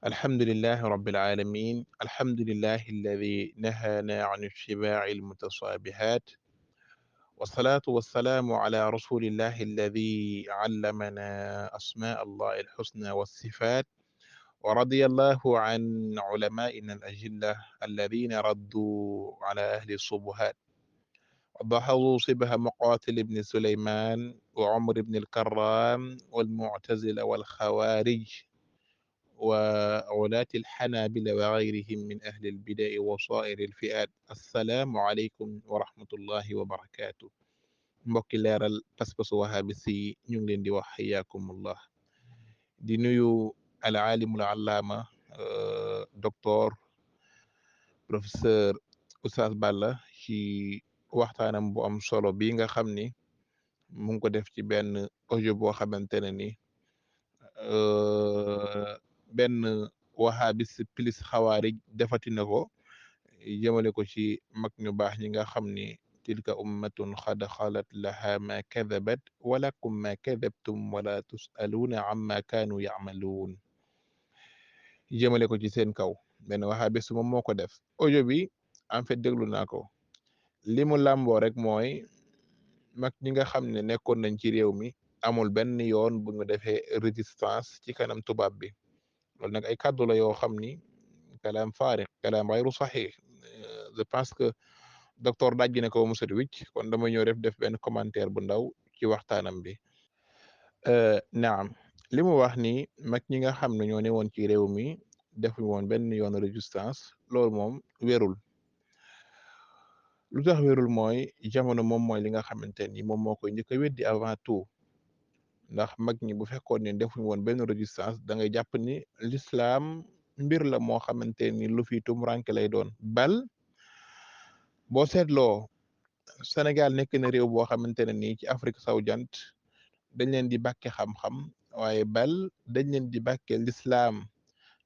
الحمد لله رب العالمين. الحمد لله الذي نهانا عن اتباع المتصابهات، والصلاة والسلام على رسول الله الذي علمنا أسماء الله الحسنى والصفات. ورضي الله عن علمائنا الأجلة الذين ردوا على أهل الصبهات وضحوا شبه مقاتل بن سليمان وعمر بن الكرام والمعتزلة والخوارج وولاة الحنابلة وغيرهم من أهل البدع وصائر الفئات. السلام عليكم ورحمة الله وبركاته. mbokki leeral pas-pasu wahabis yi ñu ngi leen di wax xayaakumullah, di nuyu alaalimul allaama docteur professeur Oustaz Balla ci waxtaanam bu am solo bi nga xam ni mu ngi ko def ci benn audio boo xamante ne ni benn wahabis plus xawaarij defati na ko jëmale ko ci mag ñu baax ñi nga xam ni tilka ummatun xad xalat laha ma kadabat walakum ma kadabtum wala tusaluuna amma kaanu yacmaluun, jëmale ko ci seen kaw. benn wahabis moom moo ko def audio bi. en fait déglu naa ko, li mu làmboo rek mooy mag ñi nga xam ne nekkoon nañ ci réew mi amul benn yoon bu ñu defee résistance ci kanam tubaab bi. loolu nag ay kàddu la yoo xam ni kalaam faariq, kalaam gayru saxiix. je pense que docteur dajji ne ko mu set wicc, kon dama ñëw def benn commentaire bu ndaw ci waxtaanam bi. naam, li mu wax ni mag ñi nga xam ne ñoo ne woon ci réew mi defuñu woon benn yoon résistance, loolu moom wérul. lu tax wérul mooy jamono moom mooy li nga xamante ni moom moo koy njëkk a weddi avant tout. ndax mag ñi bu fekkoon ne defuñu woon benn résistance da ngay jàpp ni l'islam mbir la moo xamante ni lu fi tumuranke lay doon. bal boo seetloo Sénégal nekk na réew boo xamante ne nii ci Afrique sowu jant dañ leen di bàkke xam-xam, waaye bal dañ leen di bàkke l'islam,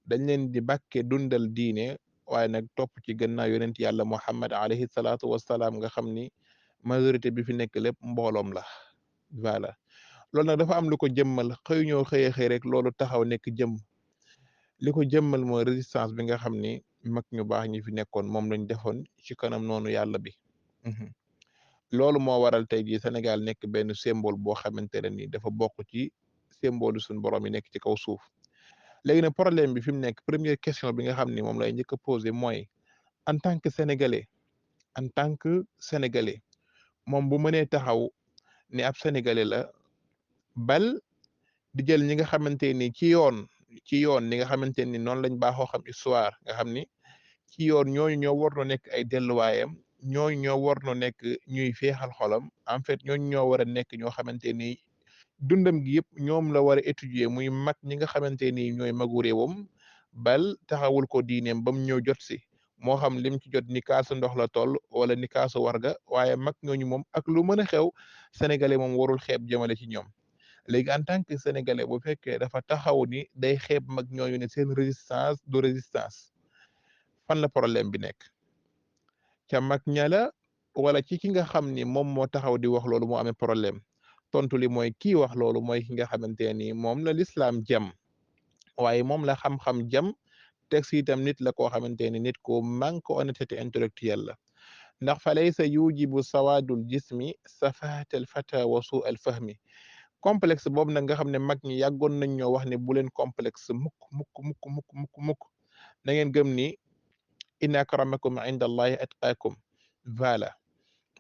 dañ leen di bàkke dundal diine, waaye nag topp ci gannaaw yonent yàlla Muhammad alayhi salaatu wassalaam nga xam ni majorité bi fi nekk lépp mbooloom la. voilà, loolu nag dafa am lu ko jëmmal, xëy ñoo xëye xëy rek loolu taxaw nekk jëm. li ko jëmmal mooy résistance bi nga xam ni mag ñu baax ñi fi nekkoon moom lañ defoon ci kanam noonu yàlla bi. loolu moo waral tey jii Sénégal nekk benn symbole boo xamante ne ni dafa bokk ci symbole suñu borom yi nekk ci kaw suuf. léegi nag problème bi fi mu nekk, première question bi nga xam ni moom lay njëkk a posé mooy en tant que sénégalais, en tant que sénégalais moom bu mënee taxaw ni ab sénégalais la, bal di jël ñi nga xamante ni ci yoon ni nga xamante ni noonu lañ baaxoo xam histoire, nga xam ni ci yoon ñooñu ñoo war no nekk ay delluwaayam, ñooñu ñoo war no nekk ñuy feexal xolam. en fait ñooñu ñoo war a nekk ñoo xamante ni dundam gi yëpp ñoom la war a étudier, muy mag ñi nga xamante ni ñooy magu réewam, bal taxawul ko diineem bam ñëw jot si, moo xam lim ci jot ni kaasu ndox la toll wala ni kaasu warga, waaye mag ñooñu moom ak lu mën a xew sénégalais moom warul xeeb jëmale ci ñoom. léegi en tant que sénégalais bu fekkee dafa taxaw ni day xeeb mag ñooñu ne seen résistance du résistance, fan la problème bi nekk? ca mag ña la wala ci ki nga xam ni moom moo taxaw di wax loolu moo amee problème? tontu li mooy kii wax loolu mooy ki nga xamante ni moom la lislaam jam, waaye moom la xam-xam jam, teg si itam nit la koo xamante ni nit ko manque honnêteté intellectuelle la. ndax fa laysa yujibu sawaadul jismi safahatal fata wa suu al fahmi. complexe boobu nag nga xam ne mag ñi yàggoon nañ ñoo wax ne bu leen complexe mukk mukk mukk mukk mukk mukk, na ngeen gëm ni inna akramakum inda allahi atqaakum. voilà,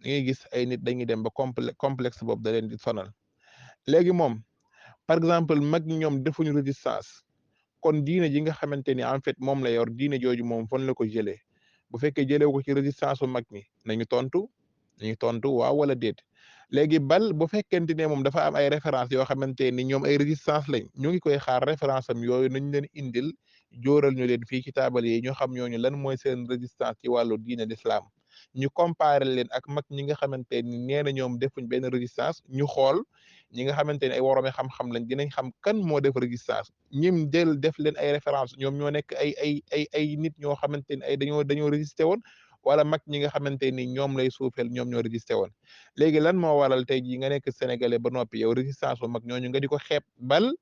da ngay gis ay nit dañuy dem ba complexe boobu da leen di sonal. léegi moom par exemple mag ñi ñoom defuñu résistance, kon diine ji nga xamante ni en fait moom la yor, diine jooju moom fan la ko jëlee? bu fekkee jëlee ko ci résistance su mag ñi nañu tontu waaw wala déet. léegi bal bu fekkente ne moom dafa am ay référence yoo xamante ni ñoom ay résistance lañ, ñu ngi koy xaar référence am yooyu nañ leen indil, jóoral ñu leen fii ci taabal yi ñu xam ñooñu lan mooy seen résistance ci wàllu diine l'islam, ñu comparé leen ak mag ñi nga xamante ni nee na ñoom defuñ benn résistance. ñu xool ñi nga xamante ni ay woroomi xam-xam lañ, dinañ xam kan moo def résistance. ñim jël def leen ay référence ñoom ñoo nekk ay nit ñoo xamante ni ay dañoo résister woon, wala mag ñi nga xamante ni ñoom lay suufeel ñoom ñoo résister woon. léegi lan moo waral tey jii nga nekk sénégalais ba noppi yow résistance bu mag ñooñu nga di ko xeeb, bal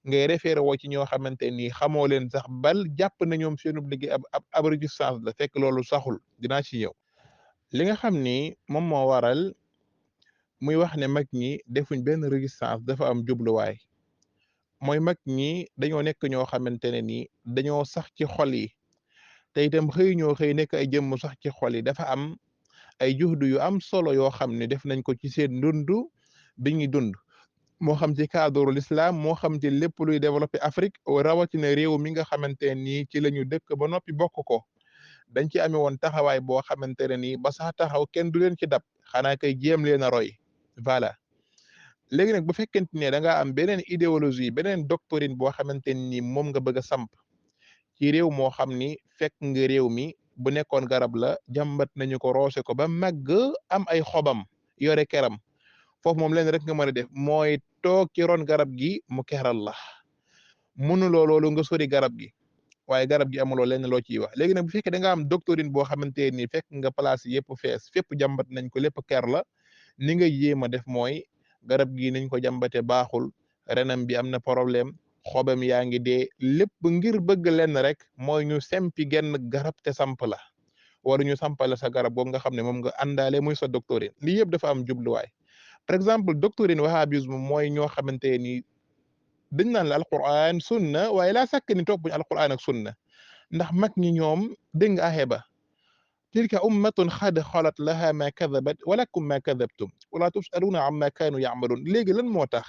ngay référé woo ci ñoo xamante ni xamoo leen sax bal jàpp na ñoom seenub liggéey ab résistance la fekk loolu saxul dinaa ci ñëw li nga xam ni moom moo waral muy wax ne mag ñi defuñ benn résistance dafa am jubluwaay mooy mag ñi dañoo nekk ñoo xamante ne ni dañoo sax ci xol yi te itam xëy ñoo xëy nekk ay jëmm sax ci xol yi dafa am ay juhdu yu am solo yoo xam ne def nañ ko ci seen dund bi ñuy dund moo xam ci cadre l'islam moo xam ci lépp luy développer Afrique rawatina réew mi nga xamante ni ci la ñu dëkk ba noppi bokk ko dañ ci amee woon taxawaay boo xamante ne nii ba sax taxaw kenn du leen ci dab xanaa kay jéem leen a roy voilà léegi nag bu fekkente ne da ngaa am beneen idéologie beneen doctrine boo xamante ni moom nga bëgg a samp ci réew moo xam ni fekk nga réew mi bu nekkoon garab la jàmbat nañu ko roose ko ba màgg am ay xobam yore keram foofu moom leen rek nga mën a def mooy toog ci ron garab gi mu keral la mënuloo loolu nga sori garab gi waaye garab gi amuloo lenn loo ciy wax léegi nag bu fekkee da nga am doctrine boo xamante ni fekk nga place yëpp fees fépp jàmbat nañ ko lépp ker la ni nga jéem a def mooy garab gi nañ ko jàmbate baaxul renam bi am na problème xobam yaa ngi dee lépp ngir bëgg lenn rek mooy ñu sempi genn garab te samp la wala ñu sampale sa garab boobu nga xam ne moom nga àndaale muy sa doctrine lii yëpp dafa am jubluwaay par exemple doctrine wahhabisme mooy ñoo xamante ni dañ naan la alquran sunna waaye laa sàkk ni toppuñ alquran ak sunna ndax mag ñi ñoom dégg nga axe ba tilka ummatun xad xalat laha ma kadabat walakum ma kadabtum wala tusaluuna amma kaanu yacmaluun léegi lan moo tax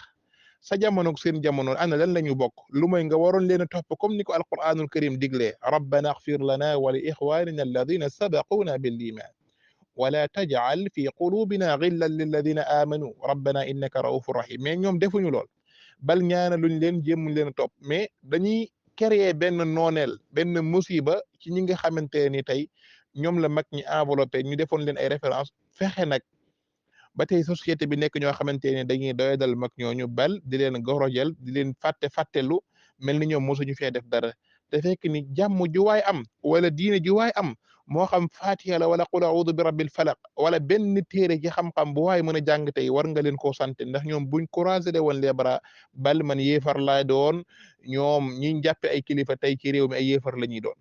sa jamono seen jamono ana lan la ñu bokk lu mooy nga waroon leen a topp comme ni ko alquranul karim diglee rabbana axfir lana wa li ixwanina alladina sabaquuna bil iman wala tajcal fi qulubina gillan lilladina amanu rabbana innaka raufu rahim mais ñoom defuñu lool bal ñaana luñ leen jéemuñ leen a topp mais dañuy créer benn nooneel benn musiba ci ñi nga xamante ni tey ñoom la mag ñi enveloppé ñu defoon leen ay référence fexe nag ba tey société bi nekk ñoo xamante ne dañuy doyadal mag ñooñu bal di leen gorojel di leen fàttelu mel ni ñoom mosuñu fee def dara te fekk ni jàmm ju waay am wala diine ju waay am moo xam fatiha la wala qul a'udhu bi rabbil falaq wala benn téere ci xam-xam bu waay mën a jàng tey war nga leen koo sant ndax ñoom buñ croisé de woon les bras bal man yéefar laa doon ñoom ñi jàppe ay kilifa tey ci réew mi ay yéefar la ñuy doon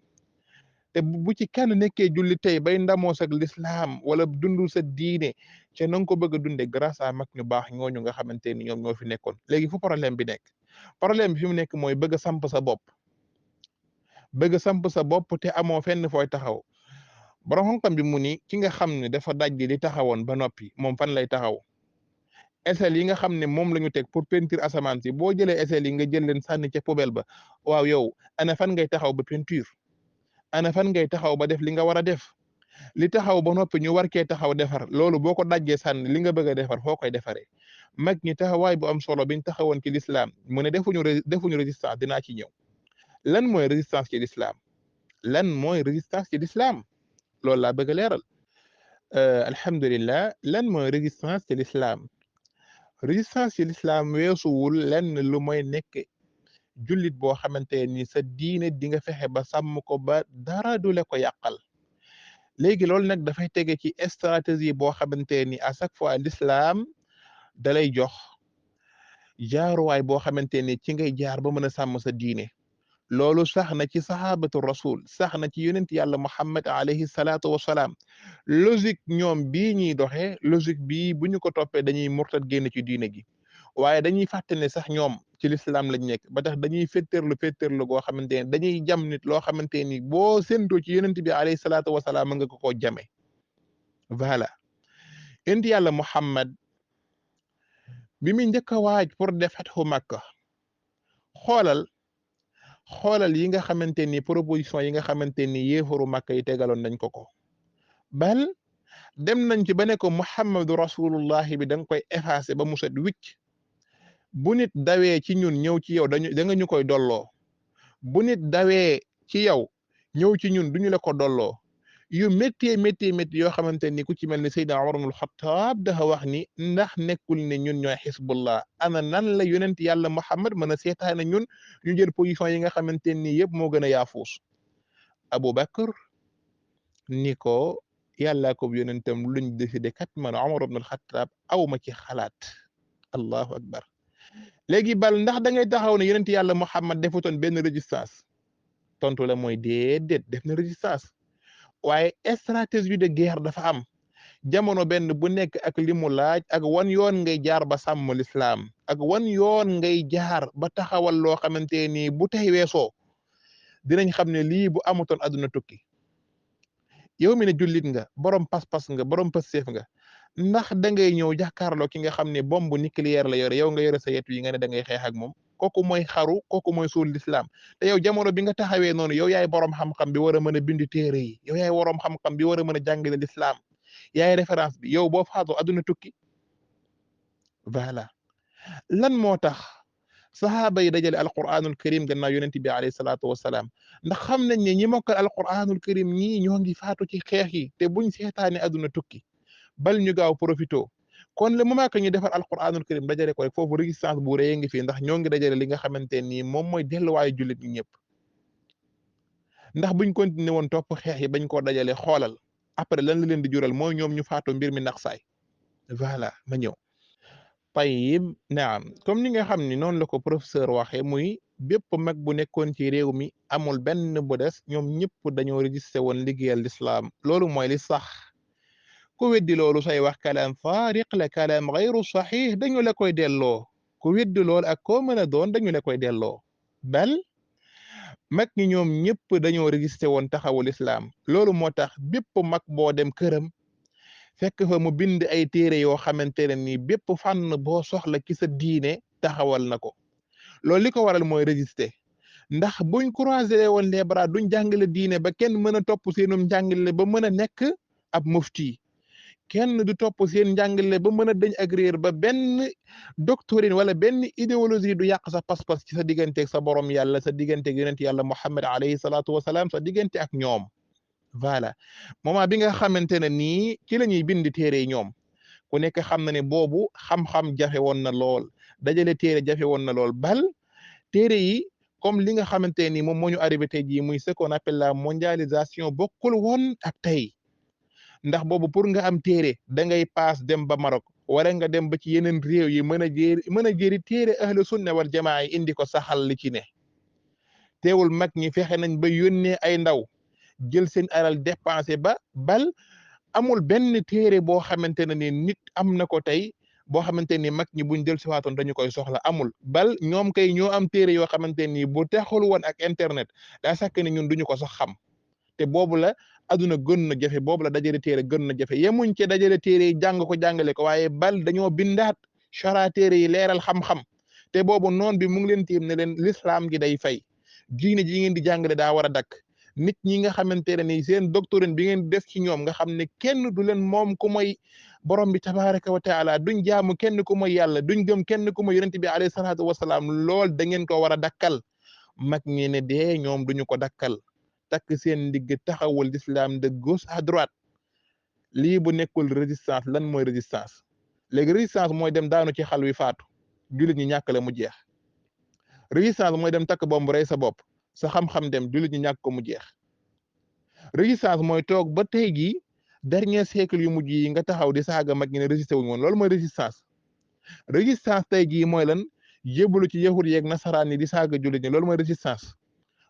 te bu ci kenn nekkee julli tey bay ndamoo sak lislaam wala dundu sa diine ca na nga ko bëgg a dunde grâce à mag ñu baax ñooñu nga xamante ni ñoom ñoo fi nekkoon léegi fu problème bi nekk problème bi fi mu nekk mooy bëgg a samp sa bopp bëgg a samp sa bopp te amoo fenn fooy taxaw borom xam-xam bi mu ni ki nga xam ne dafa daj li taxawoon ba noppi moom fan lay taxaw échelle yi nga xam ne moom la ñu teg pour peinture asamaan si boo jëlee échelle yi nga jël leen sànni ca poubelle ba waaw yow ana fan ngay taxaw ba peinture ana fan ngay taxaw ba def li nga war a def li taxaw ba noppi ñu war kee taxaw defar loolu boo ko dajjee sànni li nga bëgg a defar foo koy defaree mag ñi taxawaay bu am solo biñ taxawoon ci l'islam mu ne defuñu résistance dinaa ci ñëw lan mooy résistance ci l'islam lan mooy résistance ci l'islam loolu laa bëgg a leeral alhamdulillah lan mooy résistance ci l'islam résistance ci l'islam weesuwul lenn lu mooy nekk jullit boo xamante ni sa diine di nga fexe ba sàmm ko ba dara du la ko yàqal léegi loolu nag dafay tege ci stratégie boo xamante ni à chaque fois l'islam dalay jox jaaruwaay boo xamante ni ci ngay jaar ba mën a sàmm sa diine loolu sax na ci sahabatu rasul sax na ci yonent yàlla muhammad alayhi salaatu wasalaam logique ñoom bii ñuy doxee logique bii bu ñu ko toppee dañuy murtad génn ci diine gi waaye dañuy fàtte ne sax ñoom ci l'islam lañ nekk ba tax dañuy féttéerlu goo xamante ne dañuy jam nit loo xamante ni boo séntoo ci yonent bi alayhi salaatu wasalaam nga ko koo jame voilà yonent yàlla muhammad bi muy njëkk a waaj pour def fathu Makka xoolal xoolal yi nga xamante ni proposition yi nga xamante ni yéefaru Makka yi tegaloon nañ ko ko bal dem nañ ci ba ne ko muhammadu rasulullahi bi da nga koy effacé ba mu set wicc bu nit dawee ci ñun ñëw ci yow da nga ñu koy dolloo bu nit dawee ci yow ñëw ci ñun duñu la ko dolloo yu métti yoo xamante ni ku ci mel ni Seydina Umar ibnul Xattaab dafa wax ni ndax nekkul ne ñun ñooy xisbullah ana nan la yonent yàlla Muhammad mën a seetaane ñun ñu jël position yi nga xamante ni yëpp moo gën a yaafuus Abubakar ni ko yàllaa ko yonentam luñ décidé kat man Umar ibnul Xattaab aw ma ci xalaat allahu akbar léegi bal ndax da ngay taxaw ne yonent yàlla Muhammad defutoon benn résistance tontu la mooy déedéet def na résistance waaye stratégie de guerre dafa am jamono benn bu nekk ak li mu laaj ak wan yoon ngay jaar ba sàmm lislaam ak wan yoon ngay jaar ba taxawal loo xamante ni bu tey weesoo dinañ xam ne lii bu amutoon àdduna tukki yow mi ne jullit nga borom pas-pas nga borom passeef nga ndax da ngay ñëw jàkkaarloo ki nga xam ne bombe nucléaire la yore yow nga yore sa yetu yi nga ne da ngay xeex ak moom kooku mooy xaru kooku mooy suul lislaam te yow jamono bi nga taxawee noonu yow yaay borom xam-xam bi war a mën a bind téere yi yow yaay borom xam-xam bi war a mën a jàngale lislaam yaay référence bi yow boo faatoo àdduna tukki voilà lan moo tax saxaaba yi dajale alquranul karim gannaaw yonent bi alayhi salaatu wasalaam ndax xam nañ ne ñi mokkal alquranul karim ñii ñoo ngi faatu ci xeex yi te buñ seetaane àdduna tukki bal ñu gaaw profito kon le moment que ñu defar alquranul karim dajale ko rek foofu résistance bu rëy ngi fii ndax ñoo ngi dajale li nga xamante nii moom mooy delluwaayu jullit ñi ñëpp ndax buñ continué woon topp xeex yi bañ koo dajale xoolal après lan la leen di jural mooy ñoom ñu faatu mbir mi nax saay voilà ma ñëw tayib naam comme ni nga xam ni noonu la ko professeur waxee muy bépp mag bu nekkoon ci réew mi amul benn bu des ñoom ñëpp dañoo régistré woon liggéeyal lislaam loolu mooy li sax ku weddi loolu say wax kalaam faariq la kalaam gayru saxiix dañu la koy delloo ku weddi loolu ak koo mën a doon dañu la koy delloo bal mag ñi ñoom ñëpp dañoo régistré woon taxawul islaam loolu moo tax bépp mag boo dem këram fekk fa mu bind ay téere yoo xamante ne ni bépp fànn boo soxla ci sa diine taxawal na ko loolu li ko waral mooy résister ndax buñ croiser woon les bras duñ jàngale diine ba kenn mën a topp seenum njàngale ba mën a nekk ab mufti kenn du topp seen njàngale ba mën a dañ ak réer ba benn doctrine wala benn idéologie du yàq sa pas-pas ci sa digganteeg sa borom yàlla sa digganteeg yonent yàlla Muhammad alayhi salaatu wasalaam sa diggante ak ñoom voilà moment bi nga xamante ne nii ci la ñuy bind téere yi ñoom ku nekk xam na ne boobu xam-xam jafe woon na lool dajale téere jafe woon na lool bal téere yi comme li nga xamante ni moom moo ñu arrivé tey jii muy ce qu'on appelle la mondialisation bokkul woon ak tey ndax boobu pour nga am téere da ngay paas dem ba Maroc wala nga dem ba ci yeneen réew yi mën a jëri téere ahlu sunna wal jamaa yi indi ko saxal li ci ne teewul mag ñi fexe nañ ba yónnee ay ndaw jël seen alal dépensé ba bal amul benn téere boo xamante ne ni nit am na ko tey boo xamante ni mag ñi buñ jël si waatoon dañu koy soxla amul bal ñoom kay ñoo am téere yoo xamante ni bu texul woon ak internet daa sàkk ne ñun duñu ko sax xam te boobu la aduna gën na jafe boobu la dajale téere gën na jafe yemuñ ci dajale téere yi jàng ko jàngale ko waaye bal dañoo bindaat chara téere yi leeral xam-xam te boobu noon bi mu ngi leen tiim ne leen l'islam gi day fay diine ji ngeen di jàngale daa war a dakk nit ñi nga xamante ne ni seen doctrine bi ngeen def ci ñoom nga xam ne kenn du leen moom ku mooy borom bi tabaraka wa taala duñ jaamu kenn ku mooy yàlla duñ gëm kenn ku mooy yonent bi alayhi salaatu wasalaam lool da ngeen ko war a dakkal mag ñi ne dee ñoom duñu ko dakkal takk seen ndigg taxawul l'islam de gauche à droite lii bu nekkul résistance lan mooy résistance léegi résistance mooy dem daanu ci xal wi faatu jullit ñi ñàkkale mu jeex résistance mooy dem takk bomb rey sa bopp sa xam-xam dem jullit ñi ñàkk ko mu jeex résistance mooy toog ba tey jii dernier siècle yu mujj yi nga taxaw di saaga mag ñi ne résisté wuñu woon loolu mooy résistance tey jii mooy lan jébbalu ci yahud yeeg nasaraan yi di saaga jullit ñi loolu mooy résistance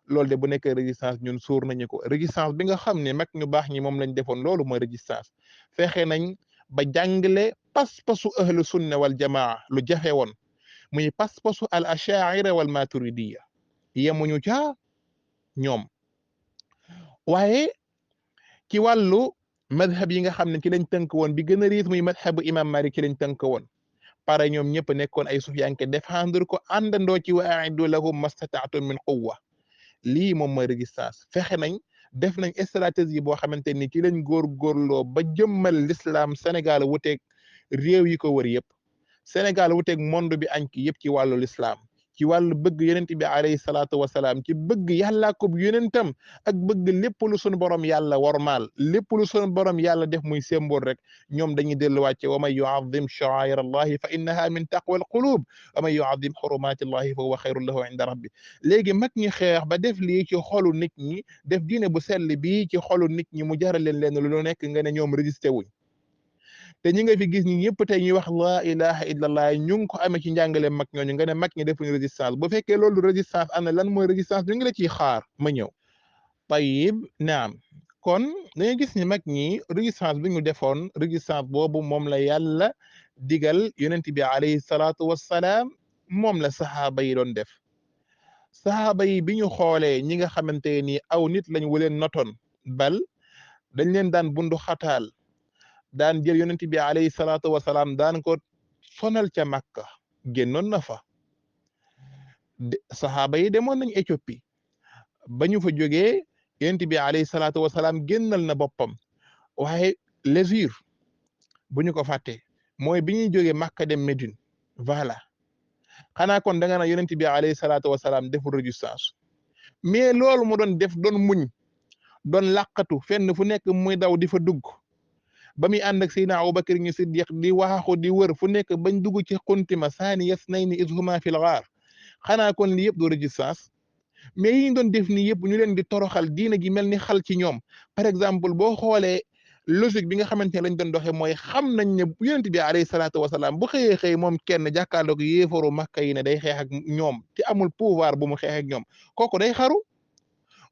loolu de bu nekkee résistance ñun suur nañu ko résistance bi nga xam ne mag ñu baax ñi moom lañ defoon loolu mooy résistance fexe nañ ba jàngale pas-pasu ahlu sunna wal jamaa lu jafe woon muy pas-pasu al ashaira wal maturidiya yemuñu ca ñoom waaye ci wàllu madhab yi nga xam ne ci lañ tënk woon bi gën a riis muy madhabu imam Malik ci lañ tënk woon pare ñoom ñëpp nekkoon ay sufiyanke défendre ko àndandoo ci wa a'iddu lahum mastata'tum min quwwa lii moom mooy résistance fexe nañ def nañ stratégie boo xamante ni ci lañ góorgóorloo ba jëmmal l'islam Sénégal wuteeg réew yi ko wër yëpp Sénégal wuteeg monde bi añ ki yëpp ci wàllu l'islam ci wàllu bëgg yonent bi alayhi salaatu wasalaam ci bëgg yàllaa ko yonentam ak bëgg lépp lu sunu borom yàlla wormaal lépp lu sunu borom yàlla def muy symbole rek ñoom dañuy delluwaat ci wa man yu'azzim sha'air allahi fa innaha min taqwa al qulub wa man yu'azzim hurumati allahi fa huwa khayrun lahu inda rabbi léegi mag ñi xeex ba def lii ci xolu nit ñi def diine bu sell bii ci xolu nit ñi mu jaral leen lu nekk nga ne ñoom résisté wuñ te ñi nga fi gis ñi ñëpp tey ñuy wax laa ilaha illallah ñu ngi ko amee ci njàngale mag ñooñu nga ne mag ñi defuñu résistance bu fekkee loolu résistance am na lan mooy résistance ñu ngi la ciy xaar ma ñëw tayib naam kon dañuy gis ni mag ñi résistance bi ñu defoon résistance boobu moom la yàlla digal yonent bi alayhi salaatu wassalaam moom la saxaaba yi doon def saxaaba yi bi ñu xoolee ñi nga xamante ni aw nit lañ wuleen notoon bal dañ leen daan bundu xataal daan jël yonent bi alayhi salaatu wasalaam daan ko sonal ca Makka génnoon na fa saxaaba yi demoon nañ Éthiopie ba ñu fa jógee yonent bi alayhi salaatu wasalaam génnal na boppam waaye lésure bu ñu ko fàtte mooy bi ñuy jógee Makka dem Médine voilà xanaa kon da nga na yonent bi alayhi salaatu wasalaam deful résistance mais loolu mu doon def doon muñ doon làqatu fenn fu nekk muy daw di fa dugg ba muy ànd ak Seydina Abubakar ñu Siddiq di waaxu di wër fu nekk bañ dugg ci xuntima saani yasnayni iz huma fil ghaar xanaa kon li yëpp doo résistance mais yi ñu doon def nii yëpp ñu leen di toroxal diina gi mel ni xal ci ñoom par exemple boo xoolee logique bi nga xamante ne lañ doon doxee mooy xam nañ ne yonent bi alayhi salaatu wasalaam bu xëyee xëy moom kenn jàkkaarloog yéefaru Makka yi ne day xeex ak ñoom te amul pouvoir bu mu xeex ak ñoom kooku day xaru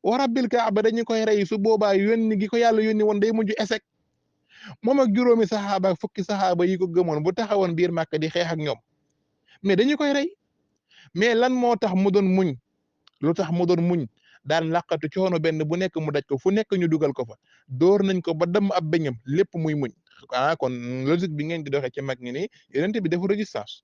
wa rabbil kaaba dañu koy rey su boobaa yónni gi ko yàlla yónni woon day mujj échec moom ak juróomi saxaaba ak fukki saxaaba yi ko gëmoon bu taxawoon biir Makka di xeex ak ñoom mais dañu koy rey mais lan moo tax mu doon muñ lu tax mu doon muñ daan làqatu coono benn bu nekk mu daj ko fu nekk ñu dugal ko fa door nañ ko ba dem ab beñam lépp muy muñ kon logique bi ngeen di doxee ci mag ñi ni yonent bi defu résistance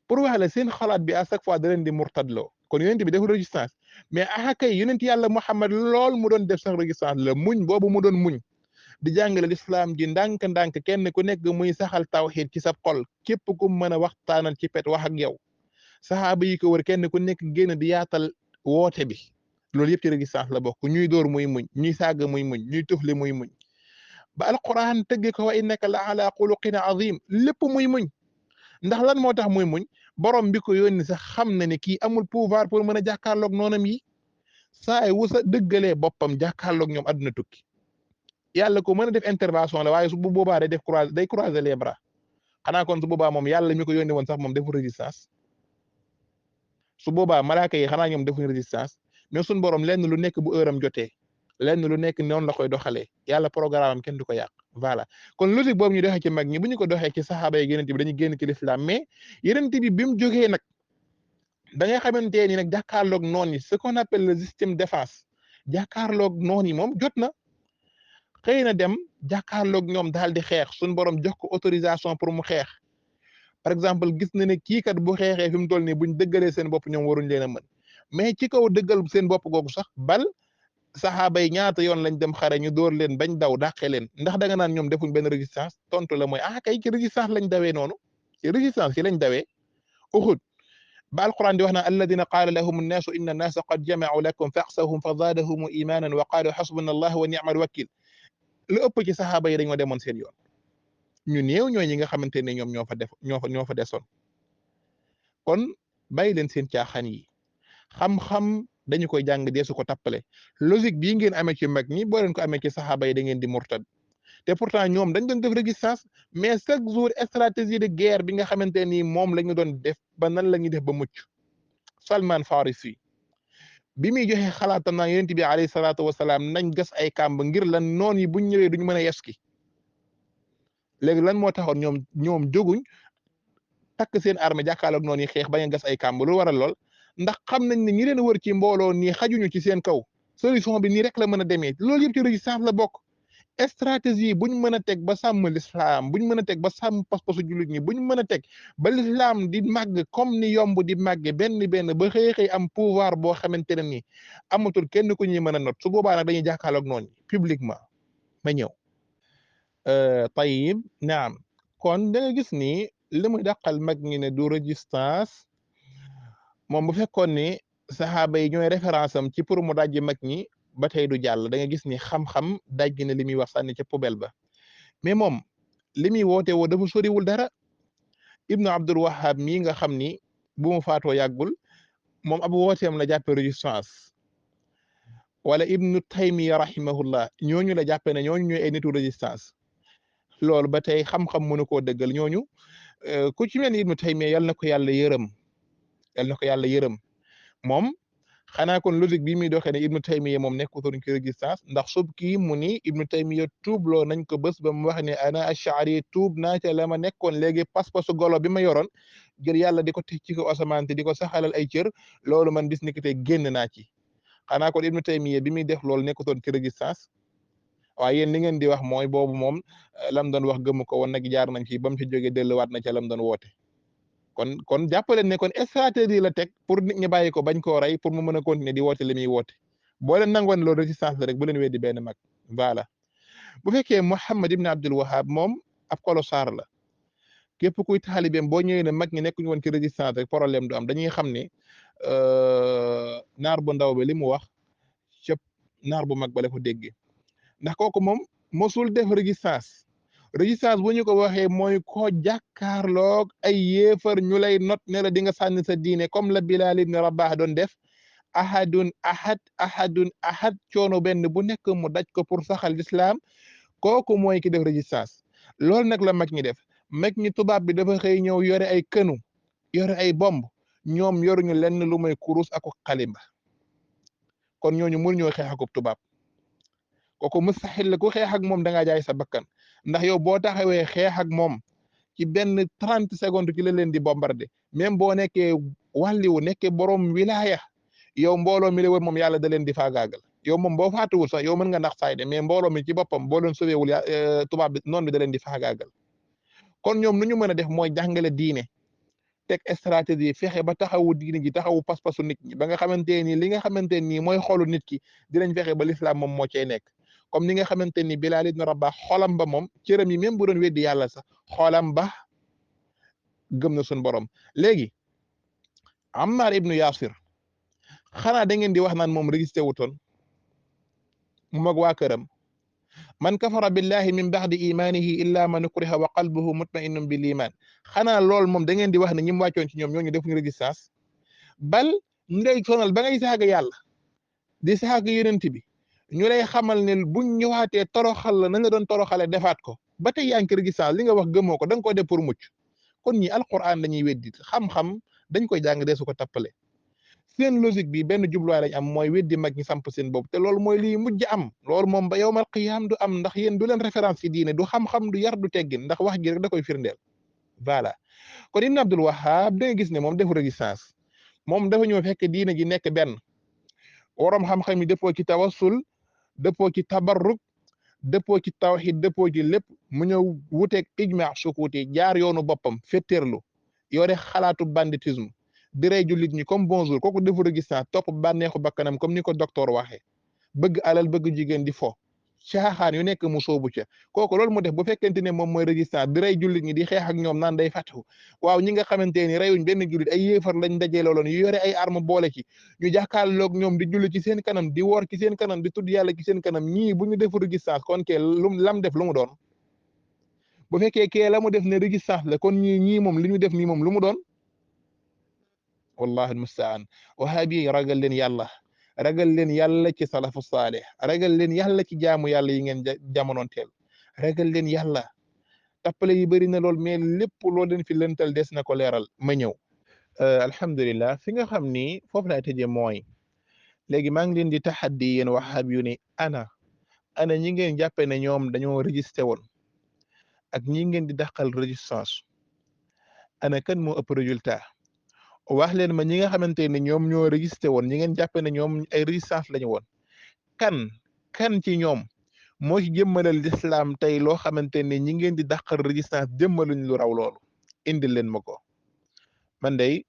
pour wax la seen xalaat bi à chaque fois da leen di murtadloo kon yonent bi defu résistance mais kay yonent yàlla Muhammad lool mu doon def sax résistance la muñ boobu mu doon muñ di jàngale lislaam ji ndànk-ndànk kenn ku nekk muy saxal tawxiid ci sa xol képp ku mën a waxtaanal ci pet wax ak yow saxaaba yi ko wër kenn ku nekk génn di yaatal woote bi loolu yëpp ci résistance la bokk ñuy dóor muy muñ ñuy sàgg muy muñ ñuy tufli muy muñ ba alquran tëgg ko wa innaka la ala xuluqin azim lépp muy muñ ndax lan moo tax muy muñ borom bi ko yónni sax xam na ne kii amul pouvoir pour mën a jàkkaarloog noonam yi saay wu sa dëggalee boppam jàkkaarloog ñoom àdduna tukki yàlla ko mën a def intervention la waaye su bu boobaa day croiser les bras xanaa kon su boobaa moom yàlla mi ko yónni woon sax moom defu résistance su boobaa malaaka yi xanaa ñoom defuñu résistance mais suñ borom lenn lu nekk bu heure am jotee lenn lu nekk noonu la koy doxalee yàlla programme am kenn du ko yàq voilà kon logique boobu ñu doxee ci mag ñi bu ñu ko doxee ci saxaaba yi yonent bi dañuy génn ci l'islam mais yonent bi bi mu jógee nag da ngay xamante ni nag jàkkaarloog noon yi ce qu'on appelle le système défense jàkkaarloog noon yi moom jot na xëy na dem jàkkaarloog ñoom daal di xeex suñ borom jox ko autorisation pour mu xeex par exemple gis na ne kii kat bu xeexee fi mu toll nii buñ dëggalee seen bopp ñoom waruñ leen a mën mais ci kaw dëggal seen bopp googu sax bal saxaaba yi ñaata yoon lañ dem xare ñu dóor leen bañ daw dàqe leen ndax da nga naan ñoom defuñ benn résistance tontu la mooy kay ci résistance lañ dawee noonu ci résistance yi lañ dawee Uhud ba alquran di wax naa alladina qaala lahum annaasu inna annaasa qad jamacuu lakum faxsahum fa zaadahum imanan wa qaalu xasbuna allah wa nicma alwakil lu ëpp ci saxaaba yi dañoo demoon seen yoon ñu néew ñooy ñi nga xamante ne ñoom ñoo fa desoon kon bàyyi leen seen caaxaan yi xam-xam dañu koy jàng deesu ko tappale logique bii ngeen amee ci mag ñi boo leen ko amee ci saxaaba yi da ngeen di murtad te pourtant ñoom dañ doon def résistance mais chaque jour stratégie de guerre bi nga xamante ni moom la ñu doon def ba nan la ñuy def ba mucc Salman Farisi bi muy joxe xalaatam naa yonent bi alayhi salaatu wasalaam nañ gas ay kàmb ngir lan noon yi buñ ñëwee duñ mën a yeski léegi lan moo taxoon ñoom jóguñ takk seen armée jàkkaarloog noonu yi xeex bañ a gas ay kàmb lu waral lool ndax xam nañ ne ñi leen wër ci mbooloo nii xajuñu ci seen kaw solution bi nii rek la mën a demee loolu yëpp ci résistance la bokk stratégie buñ mën a teg ba sàmm l'islam buñ mën a teg ba sàmm pas-pasu jullit ñi buñ mën a teg ba l'islam di màgg comme ni yomb di màgge benn ba xëy am pouvoir boo xamante ne ni amatul kenn ku ñuy mën a not su boobaa nag dañuy jàkkaarloog noonu publiquement ma ñëw tayib naam kon da nga gis ni li muy dàqal mag ñi ne du résistance moom bu fekkoon ni saxaaba yi ñooy référence am ci pour mu dajji mag ñi ba tey du jàll da nga gis ni xam-xam dajji na li muy wax sànni ca poubelle ba mais moom li muy woote woo dafa soriwul dara ibnu abdul wahab mii nga xam ni bu mu faatoo yàggul moom ab wooteem la jàppe résistance wala ibnu taymiya rahimahullah ñooñu la jàppe ne ñooñu ñooy ay nitu résistance loolu ba tey xam-xam mënu koo dëggal ñooñu ku ci mel ni Ibnu Taymiya yal na ko yàlla yërëm yal na ko yàlla yërëm moom xanaa kon logique bi muy doxee ne Ibnu Taymiya moom nekkutoon ci résistance ndax Subki mu ni Ibnu Taymiya tuubloo nañ ko bés ba mu wax ne ana ashari tuub naa ca la ma nekkoon léegi pas-pasu golo bi ma yoroon ngir yàlla di ko teg ci ko asamaan te di ko saxalal ay cër loolu man bis ni ki tey génn naa ci xanaa kon Ibnu Taymiya bi muy def loolu nekkutoon ci résistance waaye yéen li ngeen di wax mooy boobu moom lam doon wax gëmm ko woon nag jaar nañ ci ba mu ci jógee delluwaat na ca lam doon woote kon jàppaleen ne kon stratégie la teg pour nit ñi bàyyi ko bañ koo rey pour mu mën a continuer di woote li muy woote boo leen nangoon loolu résistance la rek bu leen weddi benn mag voilà bu fekkee Muhammad ibn Abdul Wahab moom ab kolosaar la képp kuy taalibeem boo ñëwee ne mag ñi nekkuñu woon ci résistance rek problème du am dañuy xam ne naar bu ndaw bi li mu wax cëpp naar bu mag ba la ko déggee ndax kooku moom mosul def résistance bu ñu ko waxee mooy koo jàkkaarloog ay yéefar ñu lay not ne la di nga sànni sa diine comme la Bilal ibn Rabah doon def ahadun ahad coono benn bu nekk mu daj ko pour saxal lislaam kooku mooy ki def résistance loolu nag la mag ñi def mag ñi tubaab bi dafa xëy ñëw yore ay kënu yore ay bomb ñoom yoruñu lenn lu may kurus ak xalimba kon ñooñu mënuñoo xeex ak tubaab kooku mustaxil la ku xeex ak moom da ngaa jaay sa bakkan ndax yow boo taxawee xeex ak moom ci benn 30 secondes ci la leen di bombarder même boo nekkee wàlliwu nekkee borom wilaya yow mbooloo mi la wër moom yàlla da leen di faagaagal yow moom boo faatuwul sax yow mën nga ndax saay de mais mbooloo mi ci boppam boo leen sauvéwul tubaab bi noonu bi da leen di faagaagal kon ñoom nu ñu mën a def mooy jàngale diine teg stratégie fexe ba taxawu diine ji taxawu pas-pasu nit ñi ba nga xamante ni li nga xamante ni mooy xolu nit ki dinañ fexe ba l'islam moom moo cay nekk comme ni nga xamante ni Bilal ibn Rabah xolam ba moom cëram yi même bu doon weddi yàlla sax xolam ba gëm na suñu borom léegi Ammar ibnu Yasir xanaa da ngeen di wax naan moom résisté wutoon mu mag waa këram man kafara billahi min ba'di imanihi illa man ukriha wa qalbuhu mutma'innun bil iman xanaa lool moom da ngeen di wax ne ñi mu wàccoon ci ñoom ñooñu defuñu résistance bal ngay sonal ba ngay saaga yàlla di saaga yonent bi ñu lay xamal ne buñ ñëwaatee toroxal la na nga doon toroxale defaat ko ba tey yaa ngi résistance li nga wax gëmoo ko da nga ko def pour mucc kon ñi alquran dañuy weddi xam-xam dañ koy jàng dee su ko tappale seen logique bi benn jubluwaay lañ am mooy weddi mag ñi samp seen bopp te loolu mooy lii mujj am loolu moom ba yowmal qiyaam du am ndax yéen du leen référence ci diine du xam-xam du yar du teggin ndax wax gi rek da koy firndeel voilà kon Ibn Abdul Wahhab da nga gis ne moom defu résistance moom dafa ñëw fekk diine ji nekk benn waroom xam-xam yi dëppoo ci tawassul dëppoo ci tabarruk dëppoo ci tawxid dëppoo ci lépp mu ñëw wuteeg ijma sukuuti jaar yoonu boppam fetteerlu yore xalaatu banditisme di rey jullit ñi comme bonjour kooku defu résistance topp bànneexu bakkanam comme ni ko docteur waxee bëgg alal bëgg jigéen di fo caaxaan yu nekk mu soobu ca kooku loolu mu def bu fekkente ne moom mooy résistance di rey jullit ñi di xeex ak ñoom naan day fàttewu waaw ñi nga xamante ni reyuñ benn jullit ay yéefar lañ dajee looloon yu yore ay arme boole ci ñu jàkkaarloog ñoom di julli ci seen kanam di woor ci seen kanam di tudd yàlla ci seen kanam ñii bu ñu defu résistance kon kee lam def lu mu doon bu fekkee kee la mu def ne résistance la kon ñii moom li ñu def nii moom lu mu doon wallahi almustaan wahabi ragal leen yàlla ci salafu saalih ragal leen yàlla ci jaamu yàlla yi ngeen jamonoon teel ragal leen yàlla tappale yi bëri na lool mais lépp loo leen fi lëntal des na ko leeral ma ñëw alhamdulillah fi nga xam ni foofu laay tëjee mooy léegi maa ngi leen di taxaddi yéen wahab yu ni ana ñi ngeen jàppe ne ñoom dañoo résisté woon ak ñi ngeen di dàqal résistance ana kan moo ëpp résultat wax leen ma ñi nga xamante ne ñoom ñoo résisté woon ñi ngeen jàppe ne ñoom ay résistance lañu woon kan ci ñoom moo ci jëmmalal l'islam tey loo xamante ne ñi ngeen di dàqal résistance jëmmaluñ lu raw loolu indil leen ma ko man day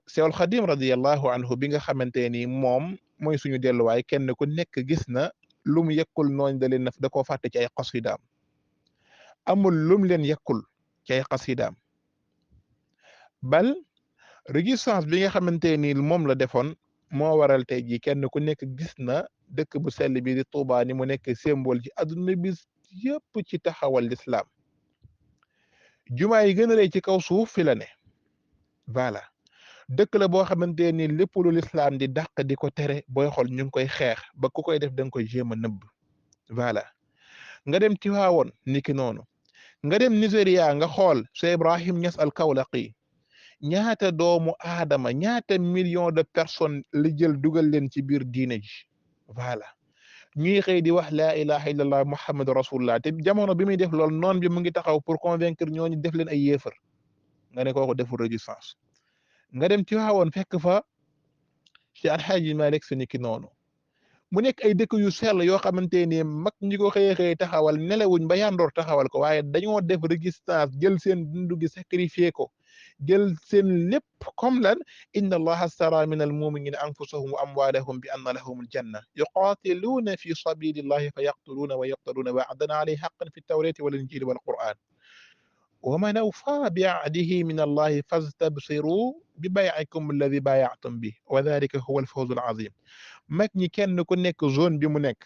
Seexul Xadim radiyallahu anhu bi nga xamante ni moom mooy suñu delluwaay kenn ku nekk gis na lu mu yekkul nooñ da leen da koo fàtte ci ay xasidaam amul lum leen yekkul ci ay xasidaam bal résistance bi nga xamante ni moom la defoon moo waral tey jii kenn ku nekk gis na dëkk bu sell bi di Tuuba ni mu nekk symbole ci adduna bi yëpp ci taxawal l'islam jumaa yi gën a rëy ci kaw suuf fi la ne voilà dëkk la boo xamante ni lépp lu l'islam di dàq di ko tere booy xool ñu ngi koy xeex ba ku koy def da nga koy jéem a nëbb voilà nga dem Tiwaawoon niki noonu nga dem Nigeria nga xool Cheikh Ibrahim Niass al Kawlaqi ñaata doomu aadama ñaata millions de personnes li jël dugal leen ci biir diine ji voilà ñuy xëy di wax laa ilaha illallah muhammadu rasulullah te jamono bi muy def loolu noon bi mu ngi taxaw pour convaincre ñooñu def leen ay yéefar nga ne kooku deful résistance nga dem Tiwaawoon fekk fa ci Alxaaji Malik Si niki noonu mu nekk ay dëkk yu sell yoo xamante ni mag ñi ko xëy taxawal nelawuñ ba yandoor taxawal ko waaye dañoo def résistance jël seen dundu gi sacrifié ko jël seen lépp comme lan inna allaha astara min almuminina anfusahum wa amwalahum bi anna lahum aljanna yuqatiluuna fi sabilillahi fa yaqtuluuna wa yuqtaluuna wa'dan alayhi haqqan fi tawrati wal injili wal quran wa man awfa bi ahdihi min allahi fastabsiru bi bay'ikum alladi bay'atum bi wa dhalika huwa alfawzu alazim mag ñi kenn ku nekk zone bi mu nekk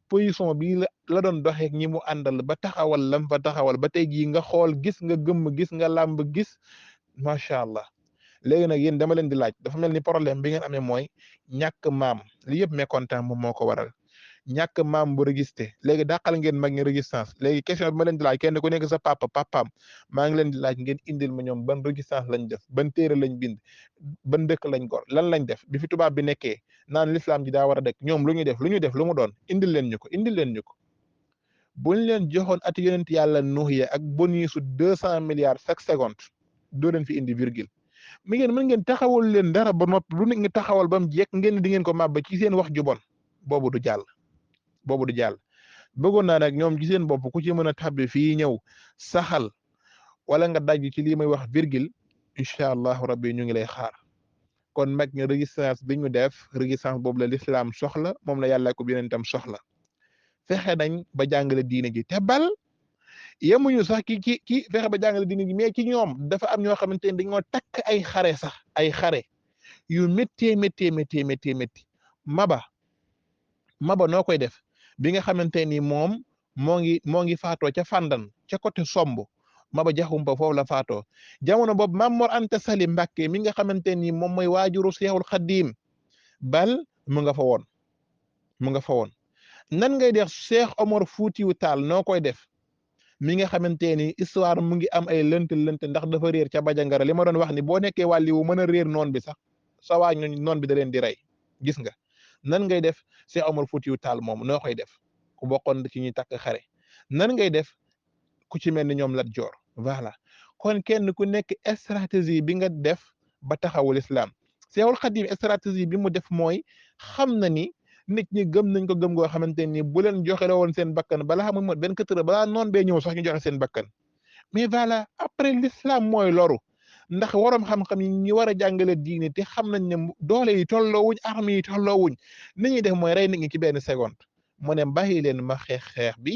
position bi la doon doxeek ñi mu àndal ba taxawal lam fa taxawal ba tey jii nga xool gis nga gëmm gis nga làmb gis macha allah léegi nag yéen dama leen di laaj dafa mel ni problème bi ngeen amee mooy ñàkk maam li yëpp mécontent moom moo ko waral ñàkk maam bu régisté léegi dàqal ngeen mag ñi résistance léegi question bi ma leen di laaj kenn ku nekk sa papaam maa ngi leen di laaj ngeen indil ma ñoom ban résistance lañ def ban téere lañ bind ban dëkk lañ gor lan lañ def bi fi tubaab bi nekkee naan l'islam ji daa war a dëkk ñoom lu ñu def lu mu doon indil leen ñu ko buñ leen joxoon at yonent yàlla nuux ya ak bonisu 200 milliards chaque seconde doo leen fi indi virgule mi ngeen mën ngeen taxawal leen dara ba noppi lu nit ngi taxawal ba mu jekk ngeen di ngeen ko màbba ci seen wax ju bon boobu du jàll bëggoon naa nag ñoom ci seen bopp ku ci mën a tabbi fii ñëw saxal wala nga daj ci lii may wax virgule incha allahu rabbi ñu ngi lay xaar kon mag ñi résistance bi ñu def résistance boobu la l'islam soxla moom la yàlla ko yonentam soxla fexe nañ ba jàngale diine ji te bal yemuñu sax ki fexe ba jàngale diine ji mais ci ñoom dafa am ñoo xamante ne dañoo takk ay xare sax ay xare yu métti maba noo koy def bi nga xamante ni moom moo ngi faatoo ca Fandan ca côté Somb Maba Jaxumpa foofu la faatoo jamono boobu Maam Mor Anta Sali Mbàkke mi nga xamante ni moom mooy waajuru Seexul Xadiim bal mu nga fa woon nan ngay def Cheikh Omar Fuutiyu Taal noo koy def mi nga xamante ni histoire mu ngi am ay lënt ndax dafa réer ca Bajangara li ma doon wax ni boo nekkee wàlli wu mën a réer noon bi sax sa waa noon bi da leen di rey gis nga nan ngay def Cheikh Omar Foutiyou Tall moom noo koy def ku bokkoon ci ñuy takk xare nan ngay def ku ci mel ni ñoom Lat Joor voilà kon kenn ku nekk stratégie bi nga def ba taxawul islam Seexul Xadiim stratégie bi mu def mooy xam na ni nit ñi gëm nañ ko gëm goo xamante ni bu leen joxe la woon seen bakkan balaa mu mot 24 heures balaa noon bee ñëw sax ñu joxe seen bakkan mais voilà après l'islam mooy loru ndax waroom xam-xam yi ñi war a jàngale diine te xam nañ ne doole yi tolloowuñ armes yi tolloowuñ ni ñuy def mooy rey nit ñi ci benn seconde mu ne bàyyi leen ma xeex bi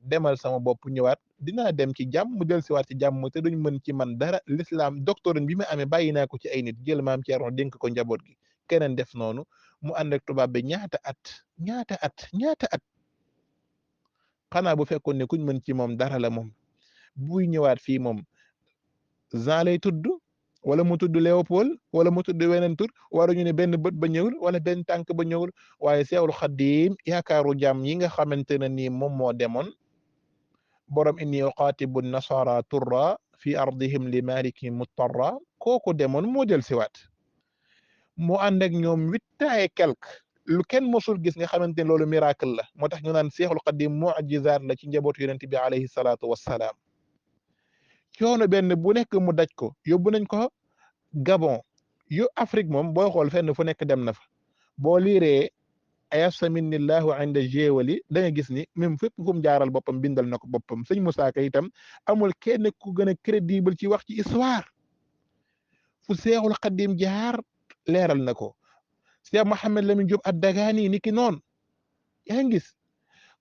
demal sama bopp ñëwaat dinaa dem ci jàmm mu del siwaat ci jàmm te duñ mën ci man dara l'islam doctorin bi ma amee bàyyi naa ko ci ay nit jël maam Ceerno dénk ko njaboot gi keneen def noonu mu ànd ak tubaab bi ñaata at xanaa bu fekkoon ne kuñ mën ci moom dara la moom buy ñëwaat fii moom Jean lay tudd wala mu tudd Léopold wala mu tudd weneen tur waruñu ne benn bët ba ñëwul wala benn tànk ba ñëwul waaye Seexul Xadiim yaakaaru jàmm yi nga xamante ne nii moom moo demoon borom inni uqaatibu nasara turra fi ardihim li maliki muttarra kooku demoon moo del siwaat mu ànd ak ñoom 8 ans et quelque lu kenn mosul gis nga xamante ne loolu miracle la moo tax ñu naan Seexul Xadiim mu'jizaat la ci njabootu yonent bi alayhi salaatu wassalaam coono benn bu nekk mu daj ko yóbbu nañ ko Gabon yu Afrique moom booy xool fenn fu nekk dem na fa boo liiree ayasaminillahu inda jéewali da nga gis ni même fépp fu mu jaaral boppam bindal na ko boppam sëñ Musaa Ka itam amul kenn ku gën a crédible ci wax ci histoire fu Seexul Xadiim jaar leeral na ko Cheikh Mouhamed Lamine Diop ad-Dagani ni ki noonu yaa ngi gis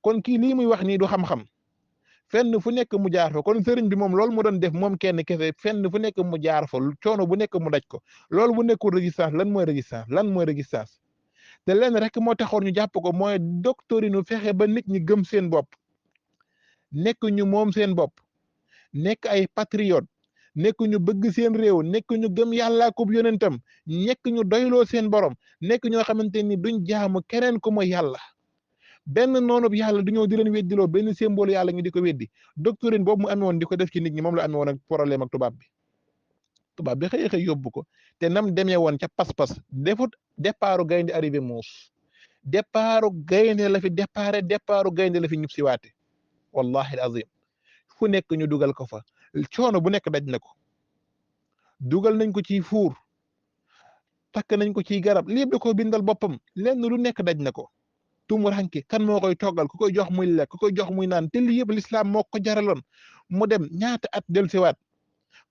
kon kii lii muy wax nii du xam-xam fenn fu nekk mu jaar fa kon sëriñ bi moom loolu mu doon def moom kenn kese fenn fu nekk mu jaar fa coono bu nekk mu daj ko loolu bu nekkul résistance lan mooy résistance te lenn rek moo taxoon ñu jàpp ko mooy doctrine fexe ba nit ñi gëm seen bopp nekk ñu moom seen bopp nekk ay patriote nekk ñu bëgg seen réew nekk ñu gëm yàlla ko yonentam nekk ñu doyloo seen borom nekk ñoo xamante ni duñ jaamu keneen ku mooy yàlla benn noonu bi yàlla du ñëw di leen weddiloo benn symbole yàlla ñu di ko weddi doctrine boobu mu amee woon di ko def ci nit ñi moom la amee woon ak problème ak tubaab bi xëy xëy yóbbu ko te nam demee woon ca pas-pas defut départu gaynde arrivé muus départu gaynde la fi départu gaynde la fi ñub si waate wallahi al azim fu nekk ñu dugal ko fa coono bu nekk daj na ko dugal nañ ko ci fuur takk nañ ko ci garab lépp da ko bindal boppam lenn lu nekk daj na ko tumuranke kan moo koy toggal ku koy jox muy lekk ku koy jox muy naan te lii yëpp lislaam moo ko jaraloon mu dem ñaata at dellusiwaat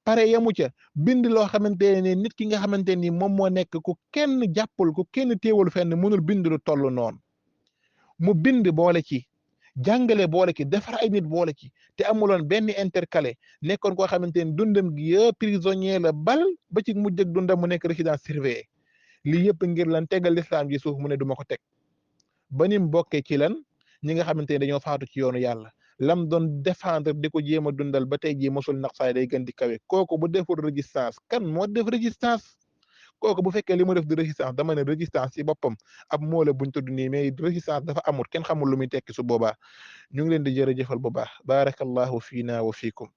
pare yamu ca bind loo xamante ne nit ki nga xamante ni moom moo nekk ku kenn jàppul ku kenn téewul fenn mënul bind lu toll noonu mu bind boole ci jàngale boole ci defar ay nit boole ci te amuloon benn intercalé nekkoon koo xamante ni dundam gi yëpp prisonnier la bal ba ci mujj ak dundam mu nekk résidence surveillée lii yëpp ngir lan tegal lislaam ji suuf mu ne duma ko teg ba nim bokkee ci lan ñi nga xamante ne dañoo faatu ci yoonu yàlla lam doon défendre di ko jéem a dundal ba tey jii mosul naqsaay day gën di kawe kooku bu deful résistance kan moo def résistance kooku bu fekkee li mu def di résistance dama ne résistance ci boppam ab moole buñ tudd nii mais résistance dafa amul kenn xamul lu muy tekki su boobaa ñu ngi leen di jërëjëfal bu baax barakallahu fiina wa fiikum